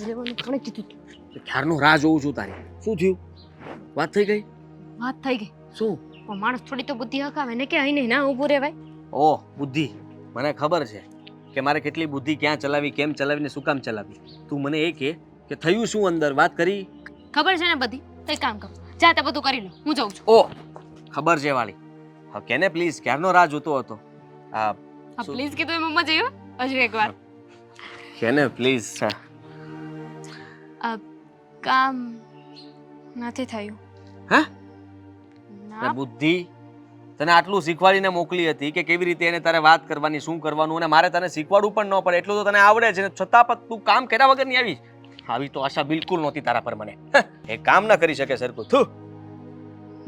લેવાનું કોણે કીધું તું? ક્યારનો રાહ જોઉં છું તારી. શું થયું? વાત થઈ ગઈ? વાત થઈ ગઈ. શું? પણ માણસ થોડી તો બુદ્ધિ હકાવે ને કે અહીં ના ઊભું રહેવાય. ઓહ બુદ્ધિ, મને ખબર છે કે મારે કેટલી બુદ્ધિ ક્યાં ચલાવી, કેમ ચલાવી ને શું કામ ચલાવી. તું મને એ કે થયું શું અંદર, વાત કરી? ખબર છે ને બધી. તો એક કામ કર, જા તે બધું કરી લો, હું જાઉં છું. ઓહ ખબર છે વાળી. હા કેને પ્લીઝ, ક્યારનો રાહ જોતો હતો. હા હા પ્લીઝ કીધું એમ મમ્મા જઈએ હજુ એકવાર. કેને પ્લીઝ. કામ નથી થયું. હા ના બુદ્ધિ, તને આટલું શીખવાડીને મોકલી હતી કે કેવી રીતે એને તારે વાત કરવાની, શું કરવાનું, અને મારે તને શીખવાડવું પણ ન પડે એટલું તો તને આવડે છે ને છતાં પણ તું કામ કર્યા વગર નહીં આવી. આવી તો આશા બિલકુલ નહોતી તારા પર મને. એ કામ ન કરી શકે સરખું. થુ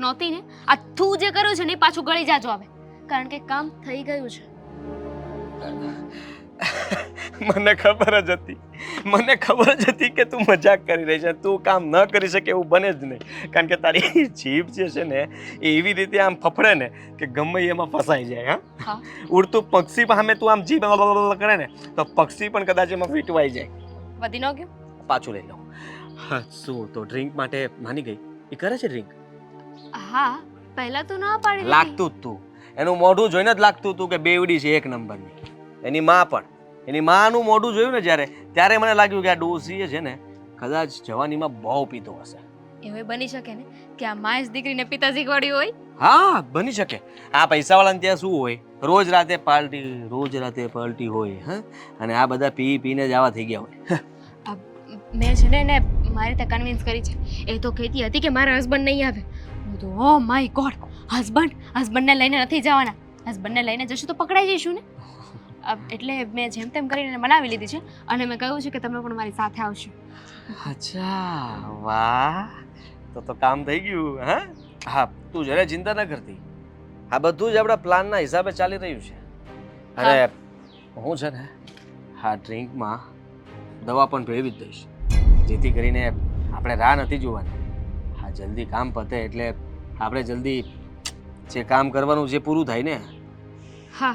નહોતી ને. આ તું જે કર્યું છે ને એ પાછું ગળી જાજો આવે, કારણ કે કામ થઈ ગયું છે. મને ખબર જ હતી, મને ખબર જ હતી કે તું મજાક કરી રહી છે. તું કામ ન કરી શકે એવું બને જ નહીં, કારણ કે તારી જીભ જે છે ને એ એવી રીતે આમ ફફડે ને કે ગમે એમાં ફસાઈ જાય. હા ઉડતું પક્ષી સામે તું આમ જીભ કરે ને તો પક્ષી પણ કદાચ એમાં ફીટવાઈ જાય. વધી ન ગયું? પાછું લઈ લઉં. હા શું તો ડ્રિંક માટે માની ગઈ? એ કરે છે ડ્રિંક? હા પહેલા તો ના પાડી દીધી. લાગતું જ તું, એનું મોઢું જોઈને જ લાગતું હતું કે બેવડી છે એક નંબરની. એની માં પણ, એની માનું મોઢું જોયું ને ત્યારે મને લાગ્યું કે આ ડોસી છે ને કદાચ જવાનીમાં બહુ પીતો હશે. એવું બની શકે ને કે આ માસ દીકરીને પિતા શીખવાડ્યું હોય. હા બની શકે. આ પૈસાવાળાને ત્યાં શું હોય, રોજ રાતે પાર્ટી હોય. હા અને આ બધા પીને જ આવા થઈ ગયા હોય. મેં છે ને એને મારી રીતે કન્વિન્સ કરી છે. એ તો કહેતી હતી કે મારા હસબન્ડ નહીં આવે. હું તો ઓ માય ગોડ, હસબન્ડને લઈને નથી જવાના. હસબન્ડને લઈને જશું તો પકડાઈ જઈશું ને. એટલે મેં જેમ તેમ કરીને મનાવી લીધી છે અને મેં કહ્યું છે કે તમે પણ મારી સાથે આવશો. અચ્છા વાહ, તો કામ થઈ ગયું. હા હા તું જરા ચિંતા ન કરતી. આ બધું જ આપણા પ્લાનના હિસાબે ચાલી રહ્યું છે. અરે હું છે ને આ ડ્રિંકમાં દવા પણ ભેળવી જ દઈશ, જેથી કરીને આપણે રાહ નથી જોવાની. હા જલ્દી કામ પતે એટલે આપણે જલ્દી જે કામ કરવાનું જે પૂરું થાય ને. હા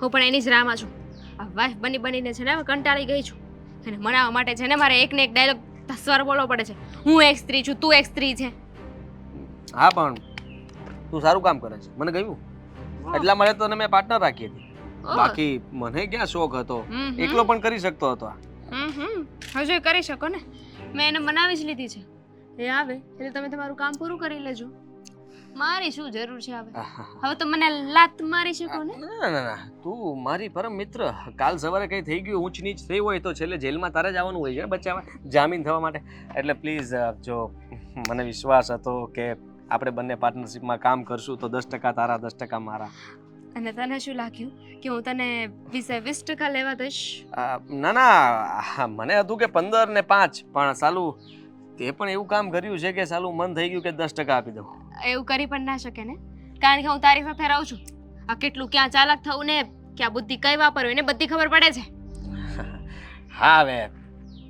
હું પણ એની જ રાહમાં છું. આ વાઈફ બનીને છે ને હવે કંટાળી ગઈ છું. અને મનાવવા માટે છે ને મારે એકને એક ડાયલોગ સ્વર બોલવો પડે છે. હું એક સ્ત્રી છું, તું એક સ્ત્રી છે. હા પણ તું સારું કામ કરે છે, મને ગમ્યું. એટલા માટે તો મેં પાર્ટનર રાખી હતી. બાકી મને ક્યાં શોખ હતો, એકલો પણ કરી શકતો હતો. હજુ કરી શકો ને, મેં એને મનાવી જ લીધી છે. એ આવે એટલે તમે તમારું કામ પૂરું કરી લેજો. મારી શું જરૂર છે હવે તો મને લાત મારી શકો ને. ના તું મારી પરમ મિત્ર. કાલ સવારે કઈ થઈ ગયું, ઊંચ નીચ થઈ હોય તો છેલ્લે જેલમાં તારે જવાનું હોય છે બચાવવા, જામીન થવા માટે. એટલે પ્લીઝ જો મને વિશ્વાસ હતો કે આપણે બંને પાર્ટનરશિપમાં કામ કરશું તો 10% તારા 10% મારા. અને તને શું લાગ્યું કે હું તને 20% લેવા દઈશ? ના મને હતું કે 15 ને 5, પણ સાલું તે પણ એવું કામ કર્યું છે કે સાલું મન થઈ ગયું કે 10% આપી દઉં. એવું કરી પણ ના શકે ને, કારણ કે હું તારી સાથે રહું છું. આ કેટલું ક્યાં ચાલાક થવું ને ક્યાં બુદ્ધિ કઈ વાપરવી એને બધી ખબર પડે છે. હા હવે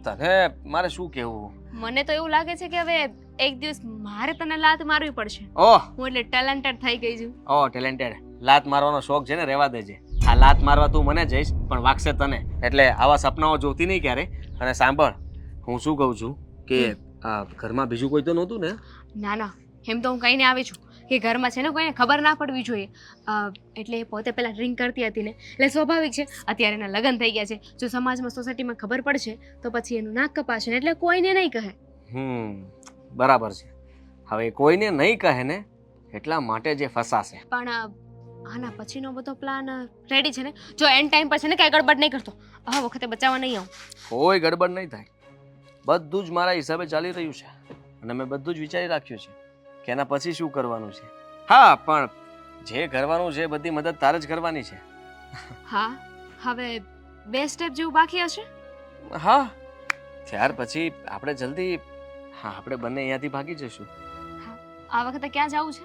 તને મારે શું કહેવું, મને તો એવું લાગે છે કે હવે એક દિવસ મારે તને લાત મારવી પડશે. ઓહ હું એટલે ટેલેન્ટેડ થઈ ગઈ છું. ઓહ ટેલેન્ટેડ. લાત મારવાનો શોખ છે ને, રહેવા દેજે. આ લાત મારવા તું મને જઈશ પણ વાગશે તને. એટલે આવા સપનાઓ જોતી નહીં ક્યારે. અને સાંભળ, હું શું કહું છું કે ઘરમાં બીજું કોઈ તો નહોતું ને? ના એમ તો હું કહીને આવી છું કે ઘરમાં છે ને કોઈને ખબર ના પડવી જોઈએ. એટલે એ પોતે પહેલાં ડ્રિંક કરતી હતી ને એટલે સ્વાભાવિક છે. અત્યારે એના લગ્ન થઈ ગયા છે, જો સમાજમાં સોસાયટીમાં ખબર પડશે તો પછી એનું નાક કપાશે ને, એટલે કોઈને નહીં કહે. બરાબર છે. હવે કોઈને નહીં કહે ને એટલા માટે જે ફસાશે. પણ આના પછીનો બધો પ્લાન રેડી છે ને? જો એન્ડ ટાઈમ પર છે ને કાંઈ ગડબડ નહીં કરતો. આ વખતે બચાવવા નહીં આવું. કોઈ ગડબડ નહીં થાય. બધું જ મારા હિસાબે ચાલી રહ્યું છે અને મેં બધું જ વિચારી રાખ્યું છે કે એના પછી શું કરવાનું છે. હા પણ જે કરવાનું છે બધી મદદ તારે જ કરવાની છે. હા હવે 2 સ્ટેપ જેવું બાકી હશે. હા ત્યાર પછી આપણે જલ્દી આપણે બંને અહીંયાથી ભાગી જઈશું. આ વખતે ક્યાં જવું છે?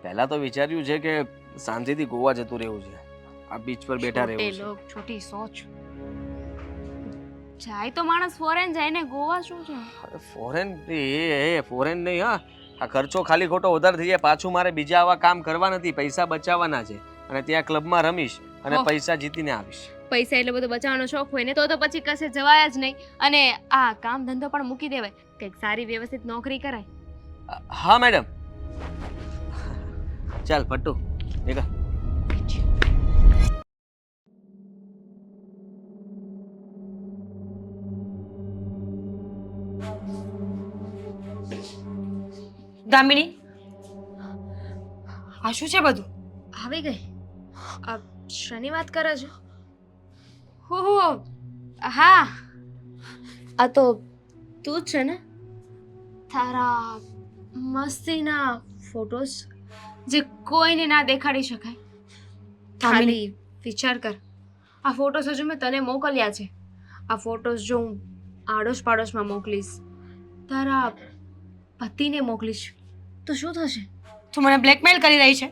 પહેલા તો વિચાર્યું છે કે શાંતિથી ગોવા જતું રહેવું છે. આ બીચ પર બેઠા રહેવું છે. છોટી સોચ. જાય તો માણસ ફોરેન જાય ને, ગોવા શું છે? ફોરેન ફોરેન નહીં. હા આ ખર્ચો ખાલી ખોટો વધારે થઈ જાય. પાછું મારે બીજા આવા કામ કરવા નથી, પૈસા બચાવવાના છે અને ત્યાં ક્લબમાં રમીશ અને પૈસા જીતીને આવીશ. પૈસા એટલે બધો બચાવવાનો શોખ હોય ને તો પછી કશે જવાય જ નહીં અને આ કામ ધંધો પણ મૂકી દેવાય કંઈક સારી વ્યવસ્થિત નોકરી કરાય. હા મેડમ. ચાલ પટ્ટુ નીકળ. દામિની, આ શું છે બધું? આવી ગઈ. શની વાત કરે છો? હો હા, આ તો તું જ છે ને? તારા મસ્તીના ફોટોસ જે કોઈને ના દેખાડી શકાય. ખાલી વિચાર કર, આ ફોટોસ હજુ મેં તને મોકલ્યા છે. આ ફોટોસ જો હું આડોશ પાડોશમાં મોકલીશ, તારા પતિને મોકલીશ તો શું થશે? તું મને બ્લેકમેલ કરી રહી છે?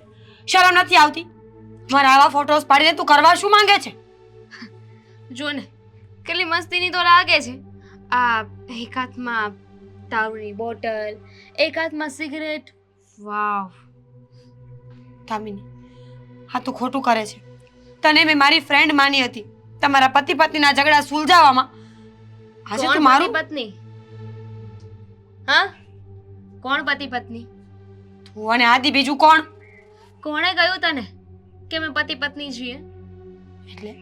શરમ નથી આવતી? મારા આવા ફોટોસ પાડીને તું કરવા શું માંગે છે? જો ને કેટલી મસ્તીની તો લાગે છે. આ એક હાથમાં દારૂની બોટલ, એક હાથમાં સિગરેટ. વાવ દામિની, હા તું ખોટું કરે છે. તને મેં મારી ફ્રેન્ડ માની હતી. તમારા પતિ પત્નીના ઝઘડા સુલઝાવવામાં આજે તું મારું પત્ની? હા, કોણ પતિ પત્ની? તું અને આદિ, બીજું કોણ? કોણે કહ્યું તને કે મેં પતિ પત્ની છીએ? એટલે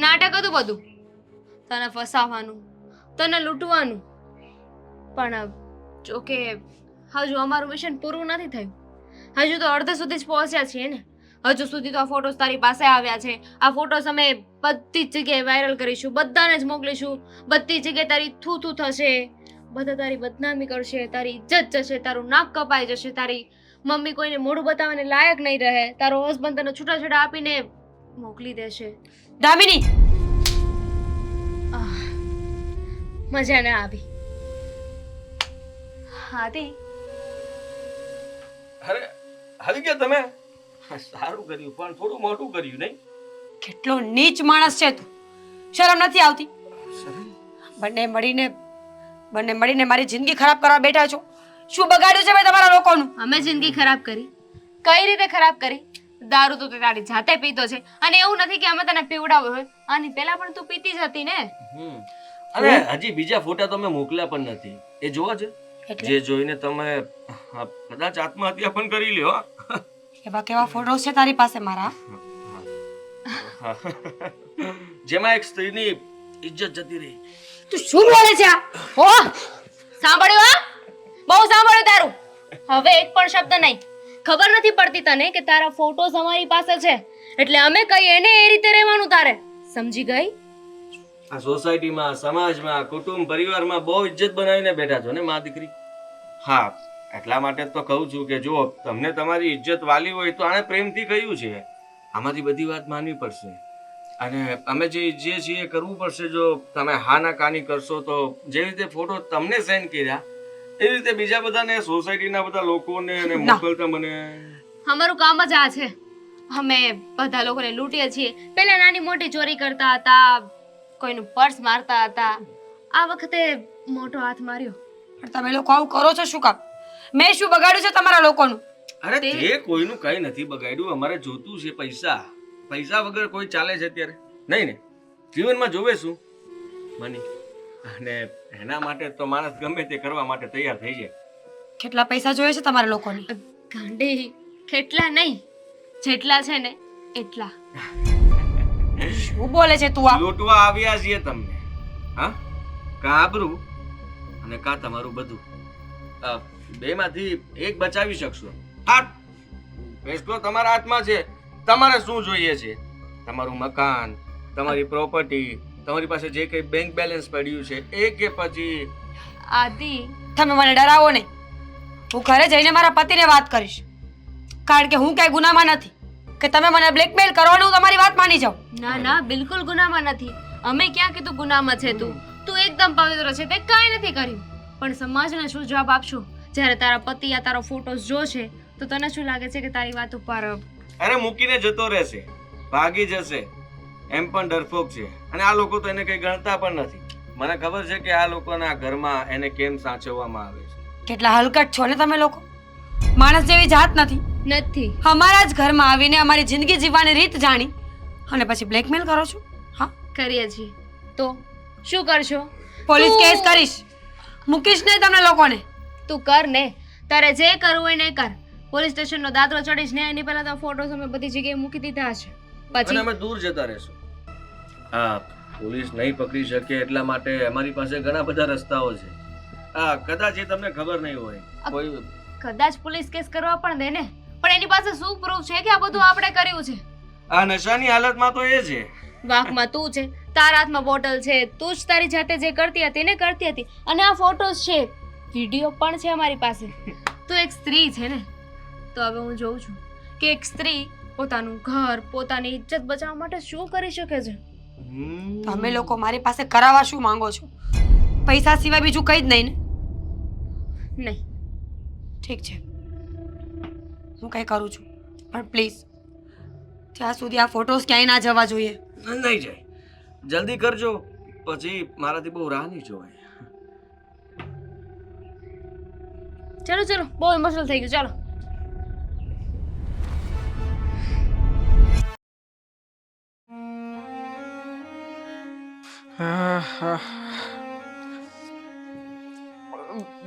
નાટક હતું બધું, તને ફસાવવાનું, તને લૂંટવાનું. પણ જોકે હજુ અમારું મિશન પૂરું નથી થયું. હજુ તો અડધે સુધી જ પહોંચ્યા છીએ ને. હજુ સુધી તો આ ફોટોસ તારી પાસે આવ્યા છે. આ ફોટોસ અમે બધી જ જગ્યાએ વાયરલ કરીશું, બધાને જ મોકલીશું. બધી જગ્યાએ તારી થૂ થૂ થશે, બધા તારી બદનામી કરશે, તારી ઇજ્જત જશે, તારું નાક કપાઈ જશે, તારી મમ્મી કોઈને મોઢું બતાવવાને લાયક નહીં રહે, તારો હસબન્ડ તને છૂટાછેડા આપીને મોકલી દેશે. દામિની, મજા ના આવી. હાથી, અરે આવી ગયા તમે? સારું કર્યું, પણ થોડું મોટું કર્યું નહીં? કેટલો નીચ માણસ છે તું! શરમ નથી આવતી? બંને મળીને મારી જિંદગી ખરાબ કરવા બેઠા છો. શું બગાડ્યું છે મેં તમારા લોકોનું? અમે જિંદગી ખરાબ કરી? કઈ રીતે ખરાબ કરી? દારૂ તો તે તારી જાતે પીતો છે અને એવું નથી કે અમે તને પીવડાવ્યો હોય. આની પહેલા પણ તું પીતી જ હતી ને. અને હજી બીજા ફોટા તો મેં મોકલ્યા પણ નથી. એ જોવા છે જે જોઈને તમે કદાચ આત્મહત્યા પણ કરી લ્યો. એવા કેવા ફોટોસ છે તારી પાસે મારા? જેમાં એક સ્ત્રીની ઇજ્જત જતી રહી. તું શું બોલે છે? હો, સાંભળ્યું? હા, બહુ સાંભળ્યું તારું. હવે એક પણ શબ્દ નહીં. ખબર નથી પડતી તને કે તારા ફોટોસ અમારી પાસે છે એટલે અમે કહીએ ને એ રીતે રહેવાનું તારે. સમજી ગઈ? આ સોસાયટીમાં, સમાજમાં, કુટુંબ, પરિવારમાં બહુ ઇજ્જત બનાવીને બેઠા છો ને માં દીકરી. હા, એટલા માટે તો કહું છું કે જો તમને તમારી ઇજ્જત વાલી હોય તો આને પ્રેમથી કહ્યું છે. આમાંથી બધી વાત માનવી પડશે અને અમે જે છીએ કરવું પડશે. જો તમે હા ના કાની કરશો તો જેવી રીતે ફોટો તમને સેન્ડ કર્યા એવી રીતે બીજા બધાને, સોસાયટીના બધા લોકોને અને મોકલતા મને. અમારું કામ જ આ છે. અમે બધા લોકોને લૂંટીએ છીએ. પહેલા નાની મોટી ચોરી કરતા હતા, કોઈનું પર્સ મારતા હતા. આ વખતે મોટો હાથ માર્યો. પણ તમે લોકો આવું કરો છો શું કામ? મેં શું બગાડ્યું છે તમારા લોકોનું? અરે તે કોઈનું કઈ નથી બગાડ્યું. અમારે જોતું છે પૈસા. પૈસા વગર કોઈ ચાલે છે અત્યારે? નહીં ને. જીવનમાં જોવે શું? મની. અને એના માટે તો માણસ ગમે તે કરવા માટે તૈયાર થઈ જાય. કેટલા પૈસા જોઈએ છે તમારા લોકોને? ગાંડી, કેટલા નહીં, જેટલા છે ને એટલા. શું બોલે છે તું? આ લૂંટવા આવ્યા છીએ તમને. હા, કા આબરૂ અને કા તમારું બધું. બેમાંથી એક બચાવી શકશો. હા, ફેસલો તમારા હાથમાં છે. તમારે શું જોઈએ છે? તમારું મકાન, તમારી પ્રોપર્ટી, તમારી પાસે જે કંઈ બેંક બેલેન્સ પડ્યું છે એ, કે પછી આદિ, તમે મને ડરાવો નહીં. હું ઘરે જઈને મારા પતિને વાત કરીશ, કારણ કે હું કઈ ગુનામાં નથી કે તમે મને બ્લેકમેલ કરો અને હું તમારી વાત માની જાઉં. ના ના, બિલકુલ ગુનામાં નથી. અમે ક્યાં કીધું ગુનામાં છે તું? તું એકદમ પવિત્ર છે, તે કાંઈ નથી કર્યું. પણ સમાજને શું જવાબ આપશું જ્યારે તારા પતિ આ તારો ફોટોસ જોશે તો તને શું લાગે છે કે તારી વાત ઉપર અરે મૂકીને જતો રહેશે, ભાગી જશે? એમ પણ ડરફોક છે અને આ લોકો તો એને કઈ ગણતા પણ નથી. મને ખબર છે કે આ લોકોના ઘરમાં એને કેમ સાચવવામાં આવે છે. કેટલા હલકટ છો ને તમે લોકો! માણસ જેવી જાત નથી. નથી. અમારા જ ઘરમાં આવીને અમારી જિંદગી જીવવાની રીત જાણી અને પછી બ્લેકમેલ કરો છો? હા, કરીએ છીએ તો શું કરશો? પોલીસ તું- કેસ કરીશ, મૂકીશ નહીં તમને લોકોને. તું કર ને, તારે જે કરવું હોય ને એ કર. પોલીસ સ્ટેશનનો દાદરો ચડીશ ને એની પહેલા તો ફોટોસ અમે બધી જગ્યાએ મૂકી દીધા હશે. અને પછી અમે દૂર જતા રહેશું. હા, પોલીસ નહીં પકડી શકે એટલા માટે અમારી પાસે ઘણા બધા રસ્તાઓ છે. હા, કદાચ એ તમને ખબર નહીં હોય. કોઈ કદાચ પોલીસ કેસ કરવા પણ દે ને, પણ એની પાસે શું પ્રૂફ છે કે આ બધું આપણે કર્યું છે? આ નશાની હાલતમાં તો એ છે. વાંકમાં તું છે, તારા હાથમાં બોટલ છે, તું જ તારી જાતે જે કરતી હતી ને કરતી હતી. અને આ ફોટોસ છે, વિડીયો પણ છે અમારી પાસે. તું એક સ્ત્રી છે ને, તો હવે હું જોઉં છું કે એક સ્ત્રી પોતાનું ઘર, પોતાની ઇજ્જત બચાવવા માટે શું કરી શકે છે. તમે લોકો મારી પાસે કરાવવા શું માંગો છો? પૈસા સિવાય બીજું કંઈ જ નહીં ને? નહીં, ઠીક છે, હું કંઈ કરું છું, પણ પ્લીઝ ત્યાં સુધી આ ફોટોસ ક્યાંય ના જવા જોઈએ. નહીં જાય. જલ્દી કરજો, પછી મારાથી બહુ રાહ નહીં જોવાય. ચલો ચલો, બહુ ઇમોશનલ થઈ ગયું, ચાલો.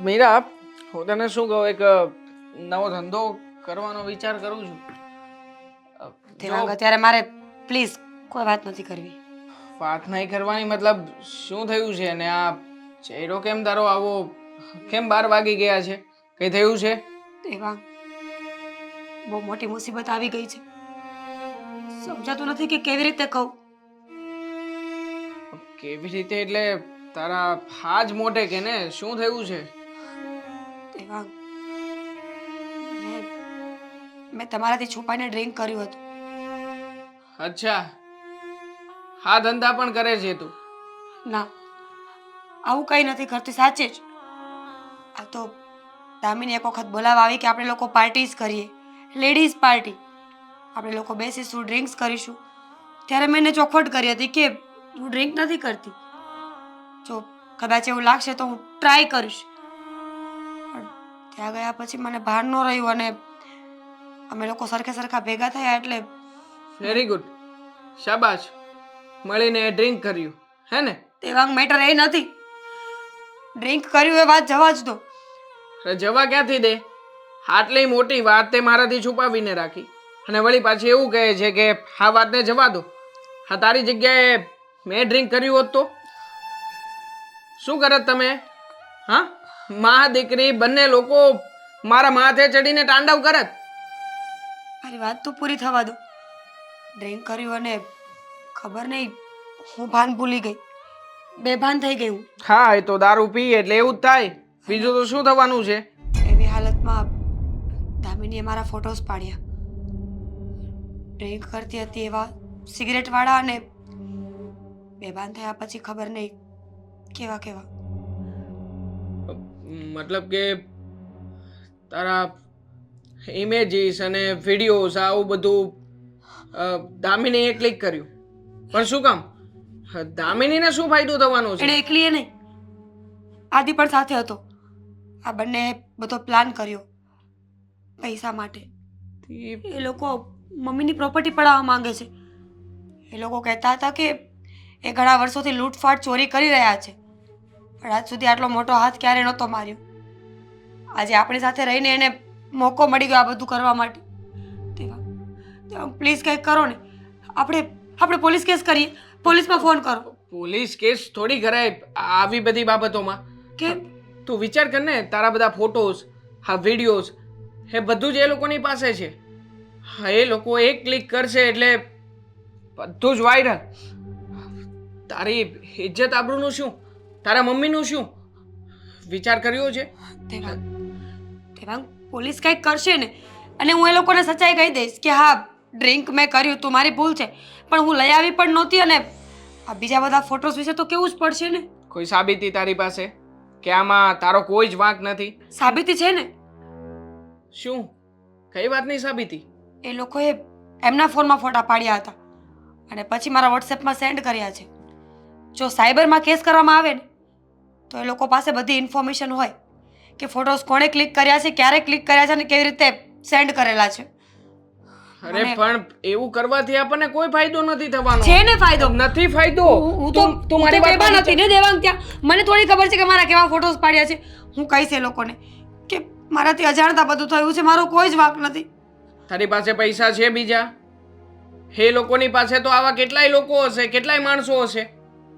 મીરા, હું તને શું કહું, એક નવો ધંધો કરવાનો વિચાર કરું છું. દેવાંગ, અત્યારે મારે પ્લીઝ કોઈ વાત નથી કરવી. વાત નહીં કરવાની મતલબ શું થયું છે? ને આ ચહેરો કેમ તારો આવો, કેમ 12 વાગી ગયા છે? કઈ થયું છે? દેવાંગ, બહુ મોટી મુસીબત આવી ગઈ છે. સમજાતું નથી કે કેવી રીતે કહું. કેવી રીતે એટલે તારા હાજ મોટે કે ને? શું થયું છે? દેવાંગ, મેં તમારાથી છુપાઈને ડ્રિંક કર્યું હતું. અચ્છા, હા ધંધા પણ કરે છે તું? ના, આવું કંઈ નથી કરતી, સાચે જ. આ તો દામિની એક વખત બોલાવવા આવી કે આપણે લોકો પાર્ટીઝ કરીએ, લેડીઝ પાર્ટી. આપણે લોકો બેસીશું, ડ્રિંક્સ કરીશું. ત્યારે મેં એને ચોખવટ કરી હતી કે હું ડ્રિંક નથી કરતી. જો કદાચ એવું લાગશે તો હું ટ્રાય કરીશ. પણ ત્યાં ગયા પછી મને ભાન ન રહ્યું અને અમે લોકો સરખે સરખા ભેગા થયા એટલે વેરી ગુડ, શાબાશ. મળીને ડ્રિંક કર્યું હે ને? દેવાંગ, મેટર એ નથી. ડ્રિંક કર્યું એ વાત જવા જ દો. અરે જવા ક્યાંથી દે? આટલી મોટી વાત તે મારાથી છુપાવીને રાખી અને વળી પાછી એવું કહે છે કે આ વાતને જવા દો. હા, તારી જગ્યાએ મેં ડ્રિંક કર્યું હોત તો શું કરત તમે? હા, મા દીકરી બંને લોકો મારા માથે ચડીને તાંડવ કરત. મારી વાત તો પૂરી થવા દો. ડ્રિંક કર્યું અને ખબર નહીં હું ભાન ભૂલી ગઈ, બેભાન થઈ ગઈ હું. હા, એ તો દારૂ પી એટલે એવું જ થાય, બીજું તો શું થવાનું છે? એવી હાલતમાં દામિનીએ મારા ફોટોસ પાડ્યા. ડ્રિંક કરતી હતી એવા સિગરેટ વાળા, અને બેભાન થયા પછી ખબર નહીં કેવા કેવા. મતલબ કે તારા ઇમેજીસ અને વિડીયોઝ આવું બધું દામિનીએ ક્લિક કર્યું, પણ શું કામ? દામિનીને શું ફાયદો થવાનો છે? એણે એકલીએ નહીં, આદિ પણ સાથે હતો. આ બંને બધો પ્લાન કર્યો પૈસા માટે. એ લોકો મમ્મીની પ્રોપર્ટી પડાવવા માંગે છે. એ લોકો કહેતા હતા કે એ ઘણા વર્ષોથી લૂંટફાટ ચોરી કરી રહ્યા છે, પણ આજ સુધી આટલો મોટો હાથ ક્યારે નહોતો માર્યો. આજે આપણી સાથે રહીને એને મોકો મળી ગયો આ બધું કરવા માટે. તેવા પ્લીઝ કંઈક કરો ને. આપણે પોલીસ કેસ કરીએ. પોલીસમાં ફોન કરો. પોલીસ કેસ થોડી કરાય આવી બધી બાબતોમાં. કેમ? તું વિચાર કર ને, તારા બધા ફોટોઝ, હા વિડીયોઝ, એ બધું જ એ લોકોની પાસે છે. હા, એ લોકો એક ક્લિક કરશે એટલે બધું જ વાયરલ. તારી ઇજ્જત આબરૂનું શું? તારા મમ્મીનું શું? વિચાર કર્યો છે? દેવાંગ, પોલીસ કંઈક કરશે ને, અને હું એ લોકોને સચ્ચાઈ કહી દઈશ કે હા ડ્રિંક મેં કર્યું, તું મારી ભૂલ છે, પણ હું લઈ આવી પણ નહોતી. અને આ બીજા બધા ફોટોસ વિશે તો કેવું જ પડશે ને. કોઈ સાબિતી તારી પાસે કે આમાં તારો કોઈ જ વાંક નથી? સાબિતી છે ને. શું? કઈ વાતની સાબિતી? એ લોકોએ એમના ફોનમાં ફોટા પાડ્યા હતા અને પછી મારા વોટ્સએપમાં સેન્ડ કર્યા છે. જો સાયબરમાં કેસ કરવામાં આવે ને તો એ લોકો પાસે બધી ઇન્ફોર્મેશન હોય કે ફોટોસ કોણે ક્લિક કર્યા છે, ક્યારે ક્લિક કર્યા છે અને કેવી રીતે સેન્ડ કરેલા છે. અરે પણ એવું કરવાથી આપણને કોઈ ફાયદો નથી થવાનો. છે ને ફાયદો. નથી ફાયદો. હું તો તું મારી વાત બેભાન માની હતી ને દેવાંગ ત્યાં. મને થોડી ખબર છે કે મારા કેવા ફોટોસ પાડ્યા છે. હું કહીશ એ લોકોને કે મારાથી અજાણતા બધું થયું છે, મારો કોઈ જ વાંક નથી. તારી પાસે પૈસા છે બીજા? એ લોકોની પાસે તો આવા કેટલાય લોકો હશે, કેટલાય માણસો હશે,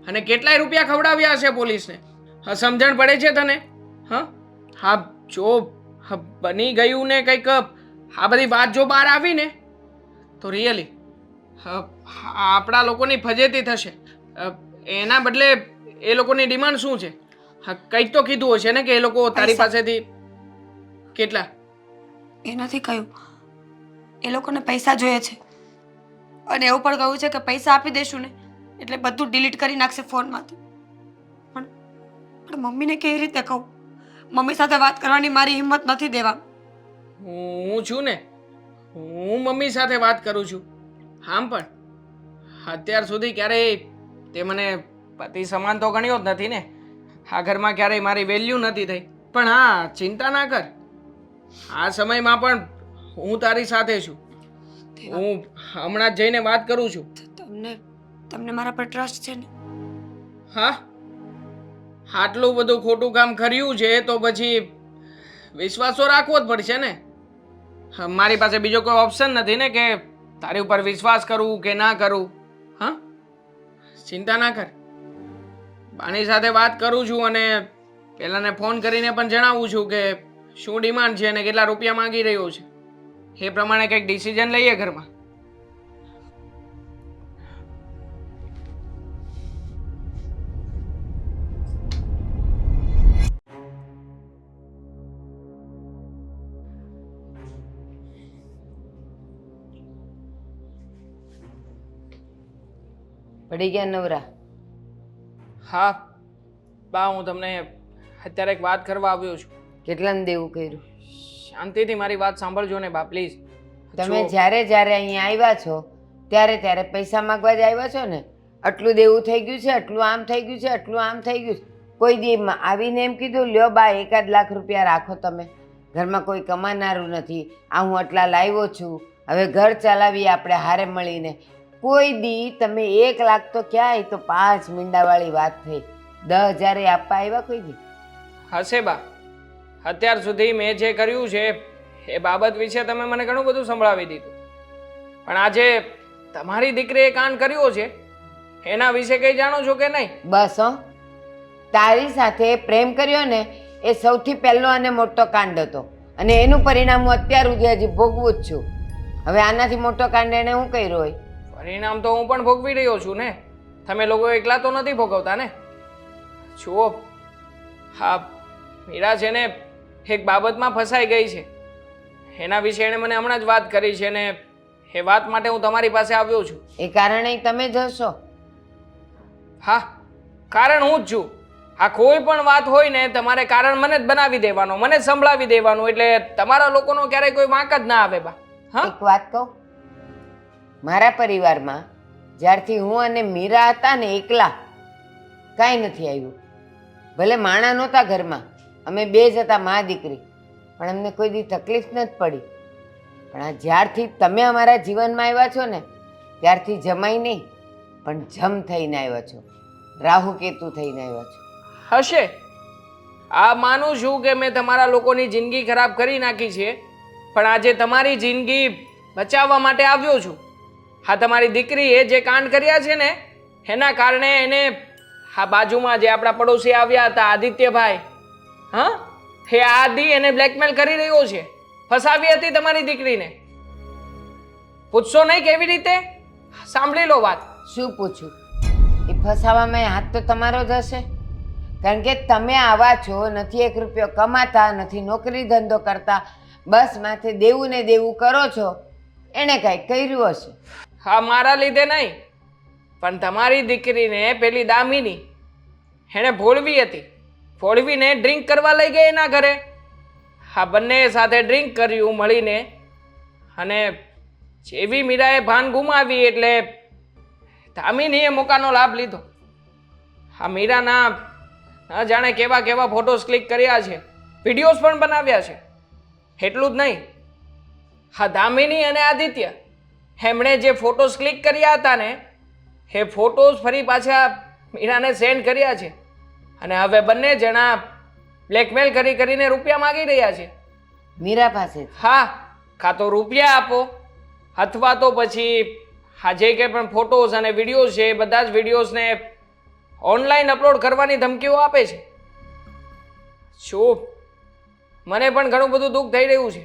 અને કેટલાય રૂપિયા ખવડાવ્યા હશે પોલીસને. હા, સમજણ પડે છે તને? હા, જો બની ગયું ને કંઈક આ બધી વાત જો બહાર આવી ને તો રિયલી આપણા લોકોની ફજેતી થશે. એના બદલે એ લોકોની ડિમાન્ડ શું છે? હા, કંઈક તો કીધું હશે ને કે એ લોકો તારી પાસેથી કેટલા? એ નથી કહ્યું. એ લોકોને પૈસા જોઈએ છે અને એવું પણ કહ્યું છે કે પૈસા આપી દેશું ને એટલે બધું ડિલીટ કરી નાખશે ફોનમાંથી. પણ મમ્મીને કેવી રીતે કહું? મમ્મી સાથે વાત કરવાની મારી હિંમત નથી દેવા. હું છું ને, હું મમ્મી સાથે વાત કરું છું. આમ પણ અત્યાર સુધી ક્યારેય તે મને પતિ સમાન તો ગણ્યો જ નથી ને. આ ઘરમાં ક્યારેય મારી વેલ્યુ નથી થઈ. પણ હા, ચિંતા ના કર, આ સમયમાં પણ હું તારી સાથે છું. હું હમણાં જ જઈને વાત કરું છું. તમને મારા પર ટ્રસ્ટ છે ને? હા, આટલું બધું ખોટું કામ કર્યું છે તો પછી વિશ્વાસ તો રાખવો જ પડશે ને. મારી પાસે બીજો કોઈ ઓપ્શન નથી ને કે તારી ઉપર વિશ્વાસ કરું કે ના કરું. હા, ચિંતા ના કર, બાની સાથે વાત કરું છું અને પેલાને ફોન કરીને પણ જણાવું છું કે શું ડિમાન્ડ છે અને કેટલા રૂપિયા માંગી રહ્યો છે. એ પ્રમાણે કંઈક ડિસિઝન લઈએ ઘરમાં. પડી ગયા નવરા? હા બા, હું તમને અત્યારે એક વાત કરવા આવ્યો છું. કેટલાને દેવું કર્યું? શાંતિથી મારી વાત સાંભળજો ને બા, પ્લીઝ. તમે જ્યારે જ્યારે અહીંયા આવ્યા છો ત્યારે ત્યારે પૈસા માંગવા જ આવ્યા છો ને? આટલું દેવું થઈ ગયું છે, આટલું આમ થઈ ગયું છે, આટલું આમ થઈ ગયું છે. કોઈ દી આવીને એમ કીધું લ્યો બા 1 લાખ રૂપિયા રાખો તમે, ઘરમાં કોઈ કમાનારું નથી, આ હું આટલા લાવ્યો છું, હવે ઘર ચલાવીએ આપણે હારે મળીને. કોઈ દી તમે 1 લાખ તો ક્યાં, એ તો 5 મીંડાવાળી વાત થઈ. 10,000 આપવા આવ્યા કોઈ દી? હશે બા, અત્યાર સુધી મેં જે કર્યું છે એ બાબત વિશે તમે મને ઘણું બધું સંભળાવી દીધું, પણ આજે તમારી દીકરીએ કાંડ કર્યો છે એના વિશે કંઈ જાણો છો કે નહીં? બસ તારી સાથે પ્રેમ કર્યો ને એ સૌથી પહેલો અને મોટો કાંડ હતો, અને એનું પરિણામ હું અત્યાર સુધી હજી ભોગવું જ છું. હવે આનાથી મોટો કાંડ એને હું કર્યો હોય? પરિણામ તો હું પણ ભોગવી રહ્યો છું ને. તમે લોકો એકલા તો નથી ભોગવતા ને. જુઓ, હા, મીરા છે ને એક બાબતમાં ફસાઈ ગઈ છે, એના વિશે એણે મને હમણાં જ વાત કરી છે ને એ વાત માટે હું તમારી પાસે આવ્યો છું. એ કારણે તમે જ હશો? હા, કારણ હું જ છું. આ કોઈ પણ વાત હોય ને તમારે કારણ મને જ બનાવી દેવાનો, મને જ સંભળાવી દેવાનું, એટલે તમારા લોકોનો ક્યારેય કોઈ વાંક જ ના આવે બા. હા, એક વાત કહું, મારા પરિવારમાં જ્યારથી હું અને મીરા હતા ને એકલા, કાંઈ નથી આવ્યું. ભલે માણા નહોતા ઘરમાં, અમે 2 જ હતા મા દીકરી, પણ અમને કોઈ દી તકલીફ નથી પડી. પણ આ જ્યારથી તમે અમારા જીવનમાં આવ્યા છો ને ત્યારથી જમાઈ નહીં પણ જમ થઈને આવ્યા છો, રાહુ કેતુ થઈને આવ્યા છો. હશે, આ માનું છું કે મેં તમારા લોકોની જિંદગી ખરાબ કરી નાખી છે, પણ આજે તમારી જિંદગી બચાવવા માટે આવ્યો છું. હા, તમારી દીકરીએ જે કાંડ કર્યા છે ને એના કારણે એને આ બાજુમાં જે આપણા પડોશી આવ્યા હતા આદિત્યભાઈ, હા, એ આદિ એને બ્લેકમેલ કરી રહ્યો છે, ફસાવી હતી તમારી દીકરીને. પૂછશો નહીં કેવી રીતે? સાંભળી લો વાત. શું પૂછું? એ ફસાવામાં હાથ તો તમારો જ હશે, કારણ કે તમે આવા છો, નથી 1 રૂપિયો કમાતા, નથી નોકરી ધંધો કરતા, બસ માથે દેવું ને દેવું કરો છો. એણે કાંઈક કર્યું હશે. હા, મારા લીધે નહીં, પણ તમારી દીકરીને પેલી દામિની એણે ભોળવી હતી, ભોળવીને ડ્રિંક કરવા લઈ ગઈ એના ઘરે. હા, બંને સાથે ડ્રિંક કર્યું મળીને, અને જેવી મીરાએ ભાન ગુમાવી એટલે દામિનીએ મોકાનો લાભ લીધો. હા, મીરાના ન જાણે કેવા કેવા ફોટોસ ક્લિક કર્યા છે, વિડીયોઝ પણ બનાવ્યા છે. એટલું જ નહીં, હા, દામિની અને આદિત્ય એમણે જે ફોટોઝ ક્લિક કર્યા હતા ને એ ફોટોઝ ફરી પાછા મીરાને સેન્ડ કર્યા છે અને હવે બંને જણા બ્લેકમેલ કરીને રૂપિયા માગી રહ્યા છે. મીરા પાસે હા, કાં તો રૂપિયા આપો અથવા તો પછી આ જે કંઈ પણ ફોટોઝ અને વિડીયોઝ છે એ બધા જ વિડીયોઝને ઓનલાઈન અપલોડ કરવાની ધમકીઓ આપે છે. શું મને પણ ઘણું બધું દુઃખ થઈ રહ્યું છે.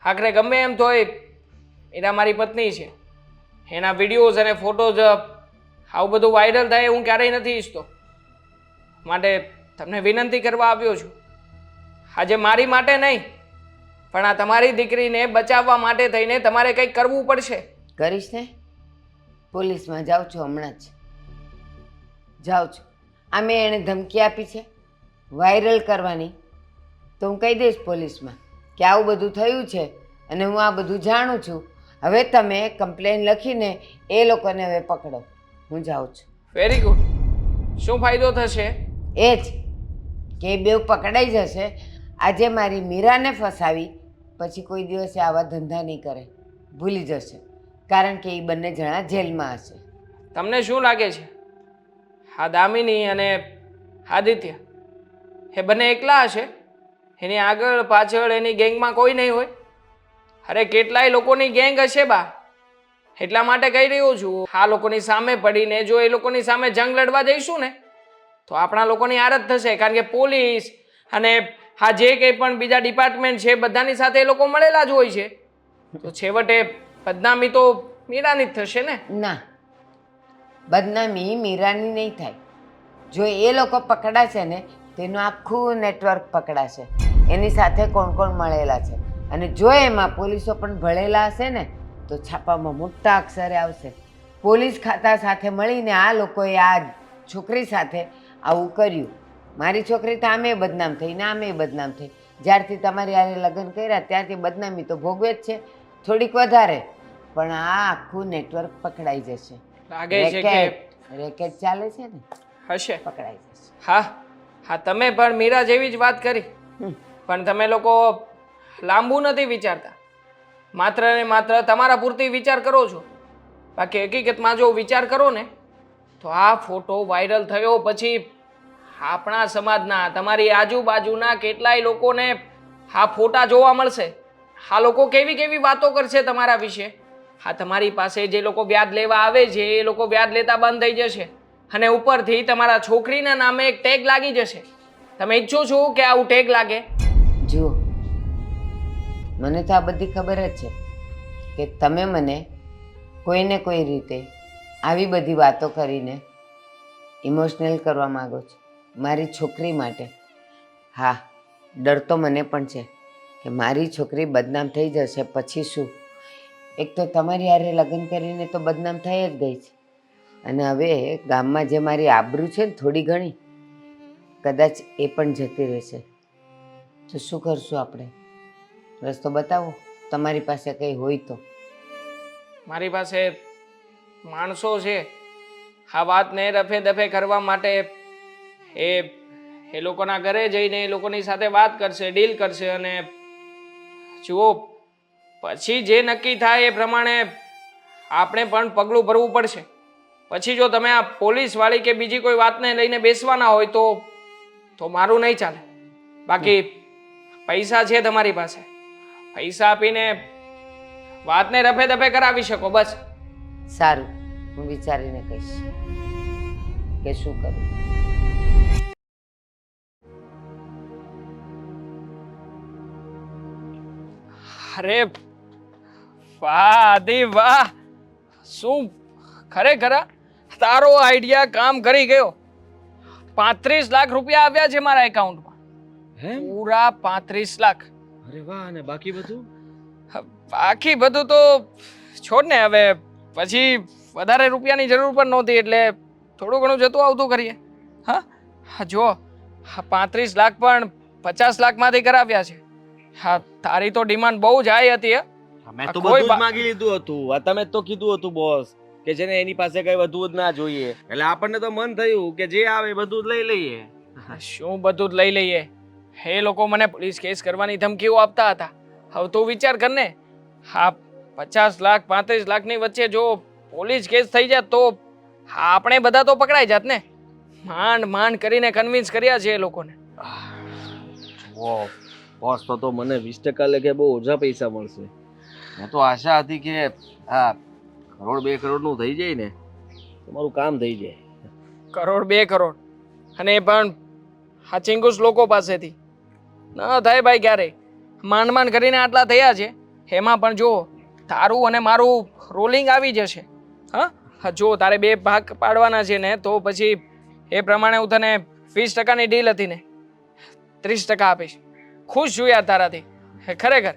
આખરે ગમે એમ તોય એના મારી પત્ની છે, એના વિડીયોઝ અને ફોટોઝ આવું બધું વાયરલ થાય હું ક્યારેય નથી ઈચ્છતો. માટે તમને વિનંતી કરવા આવ્યો છું, આજે મારી માટે નહીં પણ આ તમારી દીકરીને બચાવવા માટે થઈને તમારે કંઈક કરવું પડશે. કરીશ ને? પોલીસમાં જાઉં છું હમણાં જ જાઉં છું. આમે એણે ધમકી આપી છે વાયરલ કરવાની, તો હું કહી દઈશ પોલીસમાં કે આવું બધું થયું છે અને હું આ બધું જાણું છું. હવે તમે કમ્પ્લેન લખીને એ લોકોને હવે પકડો. હું જાઉં છું. Very good. શું ફાયદો થશે? એ જ કે એ બેવ પકડાઈ જશે. આજે મારી મીરાને ફસાવી, પછી કોઈ દિવસે આવા ધંધા નહીં કરે, ભૂલી જશે. કારણ કે એ બંને જણા જેલમાં હશે. તમને શું લાગે છે આ દામિની અને આદિત્ય એ બંને એકલા હશે? એની આગળ પાછળ એની ગેંગમાં કોઈ નહીં હોય? અરે કેટલાય લોકોની ગેંગ હશે બા. એટલા માટે કહી રહ્યો છું, આ લોકોની સામે પડીને જો એ લોકોની સામે જંગ લડવા જઈશું ને તો આપણા લોકોની આરત થશે. કારણ કે પોલીસ અને આ જે કંઈ પણ બીજા ડિપાર્ટમેન્ટ છે બધાની સાથે એ લોકો મળેલા જ હોય છે. તો છેવટે બદનામી તો મીરાની જ થશે ને? ના, બદનામી મીરાની નહીં થાય. જો એ લોકો પકડાશે ને તેનું આખું નેટવર્ક પકડાશે, એની સાથે કોણ કોણ મળેલા છે. અને જો એમાં પોલીસો પણ ભળેલા હશે ને તો છાપામાં મોટા અક્ષરે આવશે. પોલીસ ખાતા સાથે મળીને આ લોકોએ આ છોકરી સાથે આવું કર્યું. મારી છોકરી તો આમે બદનામ થઈ ને આમે બદનામ થઈ. જ્યારથી તમારી હારે લગ્ન કર્યા ત્યારથી બદનામી તો ભોગવે જ છે, થોડીક વધારે, પણ આ આખું નેટવર્ક પકડાઈ જશે. લાગે છે કે રેકેટ ચાલે છે ને, હશે. પકડાઈ જશે. હા હા, તમે પણ મીરા જેવી જ વાત કરી, પણ તમે લોકો લાંબુ નથી વિચારતા. માત્ર ને માત્ર તમારા પૂરતી વિચાર કરો છો. બાકી હકીકતમાં જો વિચાર કરો ને તો આ ફોટો વાયરલ થયો પછી આપણા સમાજના તમારી આજુબાજુના કેટલાય લોકોને આ ફોટા જોવા મળશે. આ લોકો કેવી કેવી વાતો કરશે તમારા વિશે. હા, તમારી પાસે જે લોકો વ્યાજ લેવા આવે છે એ લોકો વ્યાજ લેતા બંધ થઈ જશે અને ઉપરથી તમારા છોકરીના નામે એક ટેગ લાગી જશે. તમે ઈચ્છો છો કે આવું ટેગ લાગે? જુઓ, મને તો આ બધી ખબર જ છે કે તમે મને કોઈને કોઈ રીતે આવી બધી વાતો કરીને ઇમોશનલ કરવા માગો છો મારી છોકરી માટે. હા, ડર તો મને પણ છે કે મારી છોકરી બદનામ થઈ જશે પછી શું. એક તો તમારી હારે લગ્ન કરીને તો બદનામ થઈ જ ગઈ છે અને હવે ગામમાં જે મારી આબરૂ છે ને થોડી ઘણી, કદાચ એ પણ જતી રહેશે. તો શું કરશું આપણે? રસ્તો બતાવો તમારી પાસે કંઈ હોય તો. મારી પાસે માણસો છે આ વાતને રફે દફે કરવા માટે. એ લોકોના ઘરે જઈને એ લોકોની સાથે વાત કરશે, ડીલ કરશે અને જુઓ પછી જે નક્કી થાય એ પ્રમાણે આપણે પણ પગલું ભરવું પડશે. પછી જો તમે આ પોલીસવાળી કે બીજી કોઈ વાતને લઈને બેસવાના હોય તો મારું નહીં ચાલે. બાકી પૈસા છે તમારી પાસે, પૈસા આપીને વાતને રફે દફે કરાવી શકો. બસ સારું, હું વિચારીને કહીશ કે શું કરું. અરે વાહ આદિ વાહ, શું ખરેખર તારો આઈડિયા કામ કરી ગયો. 35 લાખ રૂપિયા આવ્યા છે મારા એકાઉન્ટમાં. પૂરા 35 લાખ. અરે વાહ! અને બાકી બધું? બાકી બધું તો છોડ ને, હવે પછી વધારે રૂપિયાની જરૂર પણ નહોતી એટલે થોડું ઘણું જતું આવતું કરીએ. હા જો, 35 લાખ પણ 50 લાખમાંથી કરાવ્યા છે. હા, તારી તો ડિમાન્ડ બહુ જ હાઈ હતી. મેં તો બધું જ માંગી લીધું હતું. આ તમે તો કીધું હતું બોસ કે જેને એની પાસે કઈ વધુ જ ના જોઈએ, એટલે આપણને તો મન થયું કે જે આવે બધું જ લઈ લઈએ. શું બધું જ લઈ લઈએ? એ લોકો મને પોલીસ કેસ કરવાની ધમકીઓ આપતા હતા. હવે તું વિચાર કર ને, હા 50 લાખ 35 લાખની વચ્ચે જો પોલીસ કેસ થઈ જાત તો આપણે બધા તો પકડાઈ જાત ને. માંડ માંડ કરીને કન્વિન્સ કર્યા છે એ લોકોને. ઓ બોસ, તો મને 20% લેખે બહુ ઓછા પૈસા મળશે. મેં તો આશા હતી કે હા કરોડ 2 કરોડનું થઈ જાય ને તો મારું કામ થઈ જાય. કરોડ 2 કરોડ અને એ પણ આ ચિંગુસ લોકો પાસેથી ન થાય ભાઈ ક્યારેય. માંડ માંડ કરીને આટલા થયા છે. એમાં પણ જો તારું અને મારું રોલિંગ આવી જશે. હા જો તારે 2 ભાગ પાડવાના છે ને તો પછી એ પ્રમાણે હું તને 20%ની ડીલ હતી ને 30% આપીશ. ખુશ છું યાર તારાથી ખરેખર.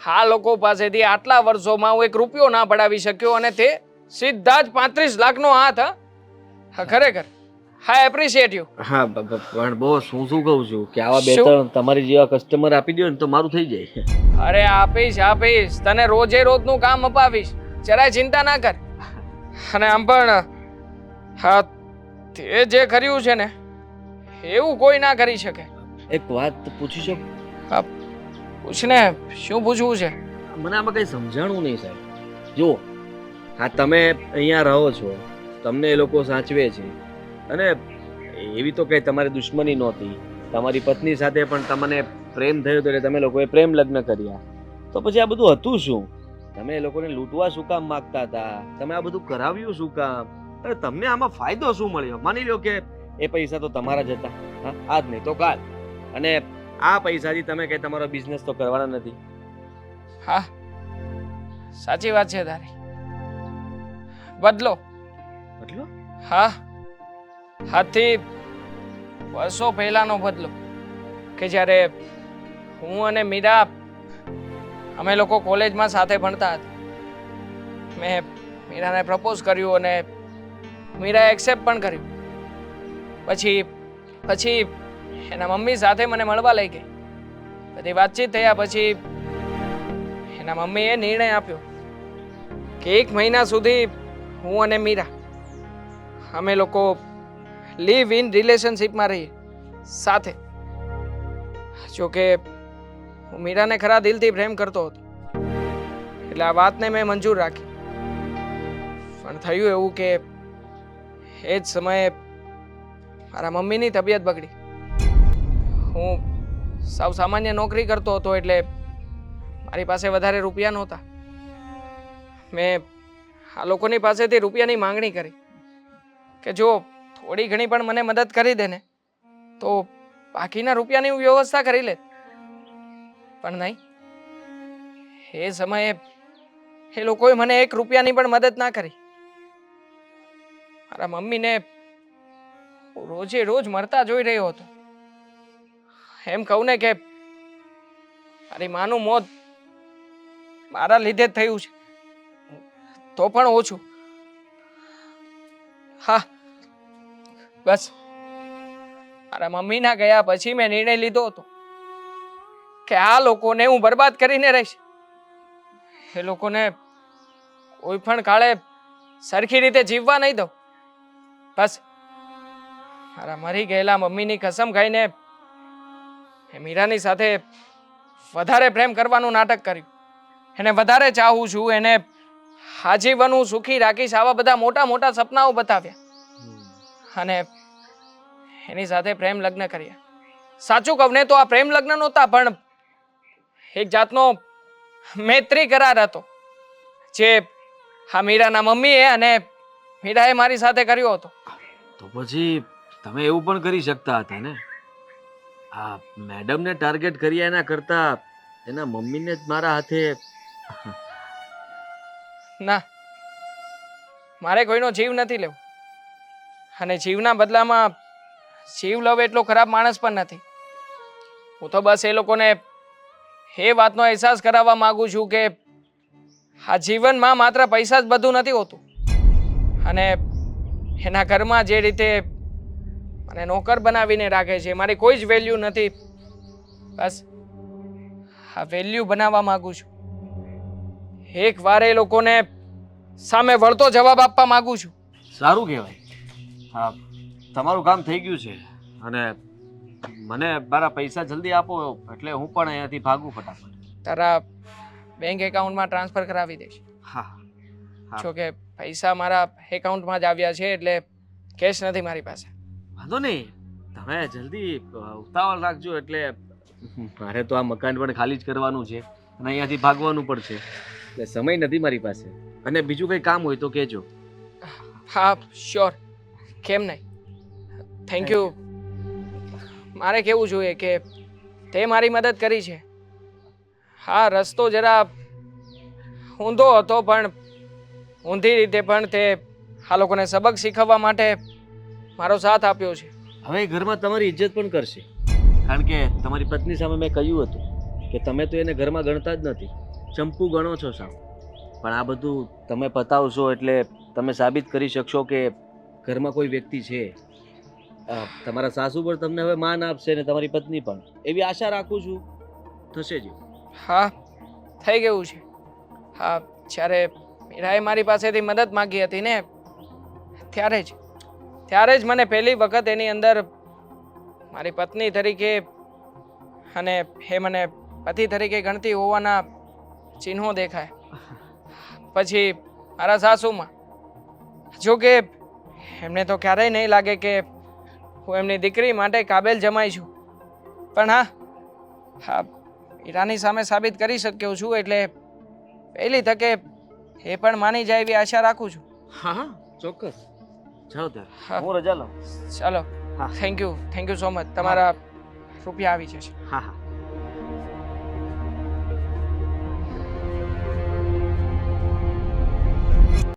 આ લોકો પાસેથી આટલા વર્ષોમાં હું 1 રૂપિયો ના પડાવી શક્યો અને તે સીધા જ 35 લાખનો હાથ. હા ખરેખર હા એપ્રિશિએટ યુ. હા પણ બોસ, હું શું કહું છું કે આવા 2 શું? 3 તમારી જેવા કસ્ટમર આપી દો ને તો મારું થઈ જાય. અરે આપીશ તને રોજે રોજનું કામ અપાવીશ. જરાય ચિંતા ના કર. અને આમ પણ હા તે જે કર્યું છે ને એવું કોઈ ના કરી શકે. એક વાત પૂછી શકું? હા પૂછને, શું પૂછવું છે? મને આમાં કંઈ સમજાણું નહીં સાહેબ. જો હા તમે અહીંયા રહો છો, તમને એ લોકો સાચવે છે અને એવી તો કંઈ તમારી દુશ્મની નહોતી. તમારી પત્ની સાથે પણ તમને પ્રેમ થયો હતો એટલે તમે લોકોએ પ્રેમ લગ્ન કર્યા. તો પછી આ બધું હતું શું? તમે એ લોકોને લૂંટવા શું કામ માંગતા હતા? તમે આ બધું કરાવ્યું શું કામ? અરે તમને આમાં ફાયદો શું મળ્યો? માની લો કે એ પૈસા તો તમારા જ હતા, હા આજ નહીં તો કાલ, અને આ પૈસાથી તમે કંઈ તમારો બિઝનેસ તો કરવાના નથી. હા સાચી વાત છે તારી. બદલો. મતલબ હા હાથી વર્ષો પહેલાનો બદલો કે જ્યારે હું અને મીરા અમે લોકો કોલેજમાં સાથે ભણતા હતા. મેં મીરાને પ્રપોઝ કર્યું અને મીરાએ એક્સેપ્ટ પણ કર્યું. પછી એના મમ્મી સાથે મને મળવા લઈ ગઈ. બધી વાતચીત થયા પછી એના મમ્મીએ નિર્ણય આપ્યો કે 1 મહિના સુધી હું અને મીરા અમે લોકો લીવ ઇન રિલેશનશીપમાં રહીએ સાથે. જોકે હું મીરાને ખરા દિલથી પ્રેમ કરતો હતો એટલે આ વાતને મેં મંજૂર રાખી. પણ થયું એવું કે એ જ સમયે મારા મમ્મીની તબિયત બગડી. હું સાવ સામાન્ય નોકરી કરતો હતો એટલે મારી પાસે વધારે રૂપિયા નહોતા. મેં આ લોકોની પાસેથી રૂપિયાની માંગણી કરી કે જો થોડી ઘણી પણ મને મદદ કરી દે ને તો બાકીના રૂપિયાની હું વ્યવસ્થા કરી લે. પણ નહીં, એ સમયે એ લોકોએ મને 1 રૂપિયાની પણ મદદ ના કરી. મારા મમ્મીને હું રોજે રોજ મરતા જોઈ રહ્યો હતો. એમ કહું ને કે મારી માનું મોત મારા લીધે જ થયું છે તો પણ ઓછું. હા બસ મારા મમ્મીના ગયા પછી મેં નિર્ણય લીધો હતો કે આ લોકોને હું બરબાદ કરીને રહીશ. એ લોકોને કોઈ પણ કાળે સરખી રીતે જીવવા નહીં દઉં. બસ મારા મરી ગયેલા મમ્મીની કસમ ખાઈને મીરાની સાથે વધારે પ્રેમ કરવાનું નાટક કર્યું. એને વધારે ચાહું છું, એને આજીવન હું સુખી રાખીશ આવા બધા મોટા મોટા સપનાઓ બતાવ્યા અને એની સાથે પ્રેમ લગ્ન કર્યા. સાચું કહું ને તો આ પ્રેમ લગ્ન નહોતા પણ એક જાતનો મૈત્રી કરાર હતો જે આ મીરાના મમ્મીએ અને મીરાએ મારી સાથે કર્યો હતો. તો પછી તમે એવું પણ કરી શકતા હતા ને. આ મેડમને ટાર્ગેટ કર્યા એના કરતા એના મમ્મીને જ મારા હાથે. ના, મારે કોઈનો જીવ નથી લેવો અને જીવના બદલામાં જીવ લવ એટલો ખરાબ માણસ પણ નથી. હું તો બસ એ લોકોને એ વાતનો અહેસાસ કરાવવા માંગુ છું કે આ જીવનમાં માત્ર પૈસા જ બધું નથી હોતું. અને એના ઘરમાં જે રીતે મને નોકર બનાવીને રાખે છે મારી કોઈ જ વેલ્યુ નથી. બસ આ વેલ્યુ બનાવવા માંગુ છું. એક વાર એ લોકોને સામે વળતો જવાબ આપવા માંગુ છું. સારું કહેવાય. હા તમારું કામ થઈ ગયું છે અને મને મારા પૈસા જલ્દી આપો એટલે હું પણ અહીંયાથી ભાગું ફટાફટ. તારા બેંક એકાઉન્ટમાં ટ્રાન્સફર કરાવી દઈશ. હા હા. જો કે પૈસા મારા એકાઉન્ટમાં જ આવ્યા છે એટલે કેશ નથી મારી પાસે. વાંધો નહીં, તમે જલ્દી ઉતાવળ રાખજો. એટલે મારે તો આ મકાન પણ ખાલી જ કરવાનું છે અને અહીંયાથી ભાગવાનું પણ છે, એટલે સમય નથી મારી પાસે. અને બીજું કંઈ કામ હોય તો કહેજો. હા શ્યોર, કેમ નહીં. Thank you. મારે કેવું જોઈએ કે તે મારી મદદ કરી છે. હા, રસ્તો જરા ઊંધો હતો પણ ઊંધી રીતે પણ તે આ લોકોને સબક શીખવવા માટે મારો સાથ આપ્યો છે. હવે એ ઘરમાં તમારી ઇજ્જત પણ કરશે, કારણ કે તમારી પત્ની સામે મેં કહ્યું હતું કે તમે તો એને ઘરમાં ગણતા જ નથી, ચંપુ ગણો છો સાવ. પણ આ બધું તમે પતાવશો એટલે તમે સાબિત કરી શકશો કે ઘરમાં કોઈ વ્યક્તિ છે. તમારા સાસુ પણ તમને હવે માન આપશે ને તમારી પત્ની પણ. એવી આશા રાખું છું, થશે જ. હા, થઈ ગયું છે. હા, જ્યારે મીરાએ મારી પાસેથી મદદ માંગી હતી ને ત્યારે જ મને પહેલી વખત એની અંદર મારી પત્ની તરીકે અને એ મને પતિ તરીકે ગણતી હોવાના ચિહ્નો દેખાય. પછી મારા સાસુમાં, જો કે એમને તો ક્યારેય નહીં લાગે કે હું એમની દીકરી માટે કાબેલ જમાઈ છું, પણ હા મીરાની સામે સાબિત કરી શક્યો છું, એટલે પહેલી તકે એ પણ માની જાય એવી આશા રાખું છું. હા હા, ચોક્કસ. ચાલો હા. ત્યારે હું રજા લઉં. ચાલો, હા. Thank you so much. તમારા રૂપિયા આવી જશે. હા હા.